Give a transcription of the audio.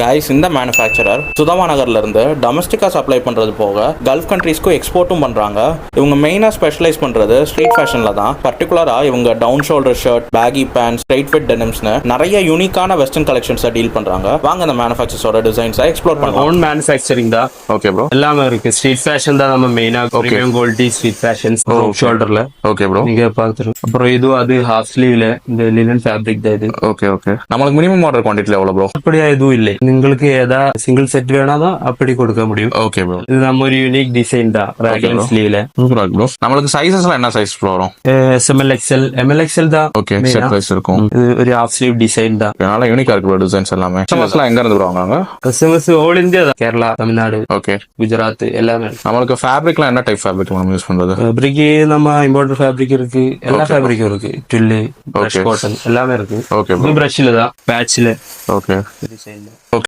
Guys, இந்த manufacturer சுதமா நகர்ல இருந்து டொமஸ்டிக்கா சப்ளை பண்றது போக கல்ஃப் கண்ட்ரீஸ்க்கு எக்ஸ்போர்ட்டும் பண்றாங்க. இவங்க மெயினா ஸ்பெஷலைஸ் பண்றது ஸ்ட்ரீட் ஃபேஷன்ல தான். பர்டிகுலரா இவங்க down shoulder shirt, baggy pants, straight fit டெனிம்ஸ்னு நிறைய யூனிக்கான வெஸ்டர்ன் கலெக்ஷன்ஸை டீல் பண்றாங்க. வாங்க இந்த மேனுஃபேக்சர்ஸோட டிசைன்ஸை எக்ஸ்ப்ளோர் பண்ணலாம். ஓன் மேனுஃபேக்சரிங் தான். Okay bro. எல்லாமே இருக்கு. ஸ்ட்ரீட் ஃபேஷன் தான் நம்ம மெயினா. பிரீமியம் குவாலிட்டி ஸ்ட்ரீட் ஃபேஷன்ஸ் ஷோல்டர்ல. Okay bro. நீங்க பாத்துரு. அப்புறம் இது அது ஹாஃப் ஸ்லீவ்ல இந்த லினன் ஃபேப்ரிக் தான் இது. Okay okay. நமக்கு மினிமம் ஆர்டர் குவாண்டிட்டில எவ்வளவு ப்ரோ? அப்படியா எதுவும் இல்லை. உங்களுக்கு ஏதா சிங்கிள் செட் வேணாதான் அப்படி கொடுக்க முடியும். Okay bro. இது நம்ம ஒரு யூனிக் டிசைன் தான். ராகன் ஸ்லீவ்ல. சூப்பரா இருக்கு ப்ரோ. நமக்கு சைஸஸ்ல என்ன சைஸ் ப்ரோ வரும்? SML XL ML XL தான். ஓகே, செட் பிரைஸ் இருக்கும். இது ஒரு ஹாஃப் ஸ்லீவ் டிசைன் தான். நல்லா யூனிக்கா இருக்கு ப்ரோ டிசைன்ஸ் எல்லாமே. கஸ்டமர்ஸ்லாம் எங்க இருந்து ப்ரோ வாங்குறாங்க? கஸ்டமர்ஸ் ஆல் இந்தியா தான். கேரளா, தமிழ்நாடு, ஓகே, குஜராத் எல்லாமே. நமக்கு ஃபேப்ரிக்லாம் என்ன டைப் ஃபேப்ரிக் நம்ம யூஸ் பண்றது? ஃபேப்ரிக் நம்ம இம்போர்ட்டட் ஃபேப்ரிக் இருக்கு. எல்லா ஃபேப்ரிக்கும் இருக்கு. ட்ரில், பிரஷ் காட்டன் எல்லாமே இருக்கு. Okay bro. இது பிரஷ்ல தான், பேட்ச்ல. ஓகே. டிசைன்.